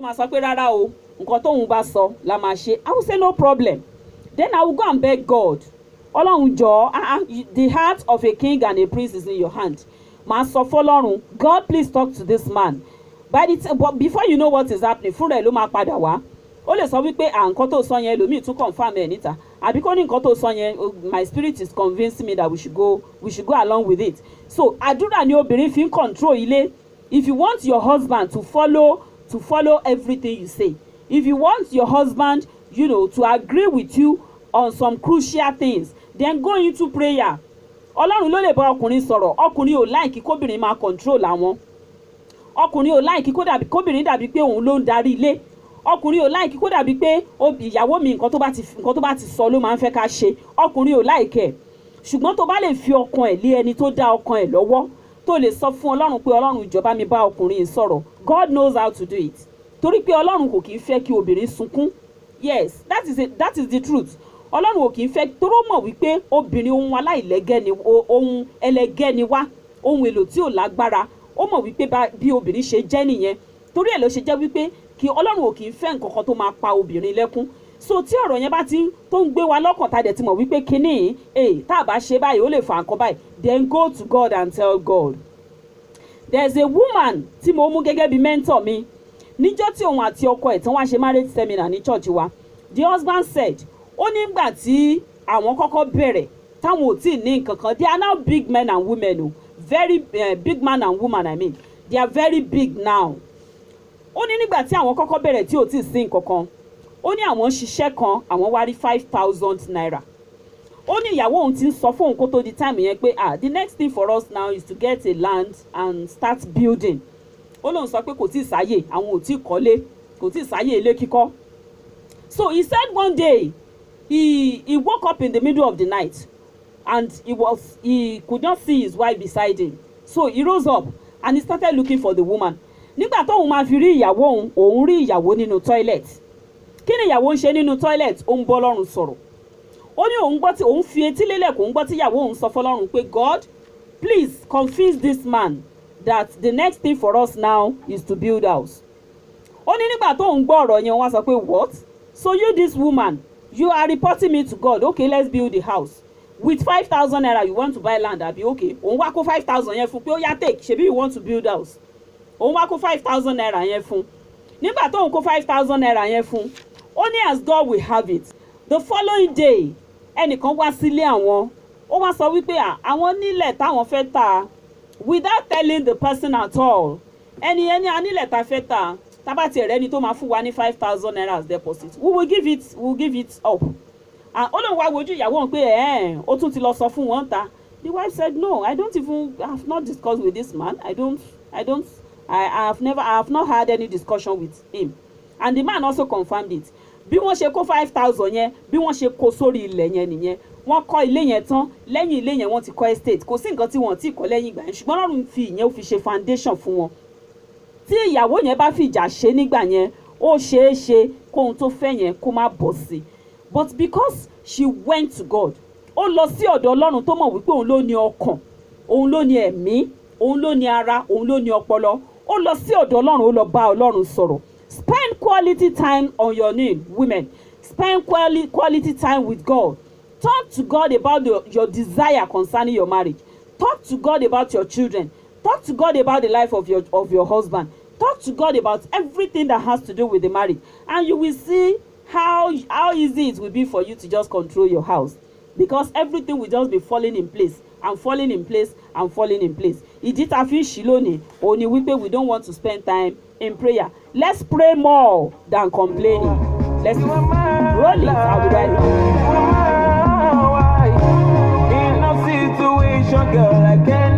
máa sọ pé rárá o nǹkan tóun bá sọ la máa ṣe. I will say no problem. Then I will go and beg God. Ọlọ́run jọ̀ọ́, the heart of a king and a prince is in your hand. Màá sọ fọlọ́run, God please talk to this man. But before you know what is happening, fúnra ẹ̀ ló máa padà wá. Ó lè sọ wípé nǹkan tó sọ yẹn lòmíì tún confirm ẹ̀ níta. Àbí kó ní nǹkan tó sọ yẹn, my spirit is convincing me that we should go along with it. So àdúrà ni obìnrin fi ń control ilé. If you want your husband to follow everything you say, if you want your husband, to agree with you on some crucial things, then go into prayer. Ọlọ́run ló lè bá ọkùnrin sọ̀rọ̀. Ọkùnrin ò like kóbìnrin máa control àwọn. Ọkùnrin ò like kóbìnrin dàbí pé òun ló ń darí ilé. Ọkùnrin ò like kó dàbí pé ìyàwó mi nǹkan tó bá ti sọ ló máa ń fẹ́ ká ṣe. Ọkùnrin ò like ẹ̀. Ṣùgbọ́n tó bá lè fi ọkàn ẹ̀ lé ẹni tó dá ọkàn ẹ̀ lọ́wọ́, tó lè sọ fún Ọlọ́run pé Ọlọ́run ìjọba mi bá ọkùnrin yìí sọ̀rọ̀. God knows how to do it. Torí pé Ọlọ́run kò kì í fẹ́ kí obìnrin sunkún. Yes, that is the truth. Ọlọ́run ò kì í fẹ́ toró mọ̀ wípé obìnrin ohun aláìlẹ́gẹ́ ni, ohun ẹlẹgẹ́ ni wá, ohun èlò tí ò lágbára. Ó mọ̀ wípé bí obìnrin ṣe jẹ́ nìyẹn. Torí ẹ̀ ló ṣe jẹ́ wípé kí Ọlọ́run ò kì í fẹ́ nǹkan kan tó máa pa obìnrin lẹ́kún. So tí ọ̀rọ̀ yẹn bá tó ń gbé wa lọ́kàn tá dẹ̀ ti mọ̀ wípé kíní tá a bá ṣe báyìí ó lè fa nǹkan báyìí, then go to God and tell God. There's a woman tí mo mú gẹ́gẹ́ bí mentor mi. Níjọ́ tí òun àti ọkọ ẹ̀ tán wá ṣe marriage seminar ní church wa, the husband said, ó nígbà tí àwọn kọ́kọ́ bẹ̀rẹ̀ táwọn ò tí ì ní nǹkan kan, they are now big men and women o, very big man and woman I mean, they are very big now. Ó ní nígbà tí àwọn kọ́kọ́ bẹ̀rẹ̀ tí ò tí ì sí nǹkan kan, ó ní àwọn ṣiṣẹ́ kan àwọn wá rí 5,000 naira. Ó ní ìyàwó òun ti ń sọ fóun kó tó di time yẹn pé the next thing for us now is to get a land and start building. Ó lóun sọ pé kò tí ì sáyè, àwọn ò tí ì kọ́lé, kò tí ì sáyè ilé kíkọ́. So he said one day he woke up in the middle of the night and he could not see his wife beside him. So he rose up and he started looking for the woman. Nígbà tóun máa fi rí ìyàwó òun rí ìyàwó nínú toilet. Kí ni ìyàwó ń ṣe nínú toilet? Ó ń bọ́ Ọlọ́run sọ̀rọ̀. Ó ní òun gbọ́ tí òun fi etí lélẹ̀ kó ń gbọ́ tí ìyàwó òun sọ fọ́lọ́run pé God please convince this man that the next thing for us now is to build house. Ó ní nígbà tóun gbọ́ ọ̀rọ̀ yẹn wọ́n sọ pé what? So you this woman, you are reporting me to God. Okay, let's build the house. With 5,000 naira you want to buy land abi okay. Òun wá kó 5,000 yẹn fún pé ó yá take, ṣebí you want to build house. Òun wá kó 5,000 naira yẹn fún. Nígbà tóun kó 5,000 naira yẹn fún, ó ní as God will have it. The following day, ẹnìkan wá sílé àwọn, ó wá sọ wípé àwọn nílẹ̀ táwọn fẹ́ tà without telling the person at all. Ẹni anílẹ̀ tá fẹ́ tà, tábà tí ẹ̀rẹ́ ni tó máa fún wa ní 5,000 naira as deposit. We will give it up. And ó lóun wá wojú ìyàwó òun pé ó tún ti lọ sọ fún wọn ta. The wife said no, I have not discussed with this man. I have not had any discussion with him. And the man also confirmed it. Bí wọ́n ṣe kó 5,000 yẹn, bí wọ́n ṣe kó sórí ilẹ̀ yẹn nìyẹn. Wọ́n kọ́ ilé yẹn tán, lẹ́yìn ilé yẹn wọ́n ti kọ́ estate. Kò sí nǹkan tí wọ́n ti kọ́ lẹ́yìn ìgbà yẹn, ṣùgbọ́n Ọlọ́run fi ìyẹn ó fi ṣe foundation fún wọn. Tí ìyàwó yẹn bá fìjà ṣe nígbà yẹn, ó ṣeé ṣe kóhun tó fẹ́ yẹn kó má bọ́ sí. But because she went to God, ó lọ sí ọ̀dọ̀ Ọlọ́run tó mọ̀ wípé òun ló ní ọkàn, òun ló ní ẹ̀mí, òun ló ní ara, òun ló ní ọpọlọ. Ó lọ sí ọ̀dọ̀ Ọlọ́run, ó lọ bá Ọlọ́run sọ̀rọ̀. Spend quality time on your knee, women. Spend quality time with God. Talk to God about your desire concerning your marriage. Talk to God about your children. Talk to God about the life of your husband. Talk to God about everything that has to do with the marriage. And you will see how easy it will be for you to just control your house. Because everything will just be falling in place and falling in place and falling in place. Ìdí tá fi ń ṣí lónìí, ó ní wípé we don't want to spend time in prayer. Let's pray more than complaining. Let's roll it. I'll be right back. In a situation, girl, I can't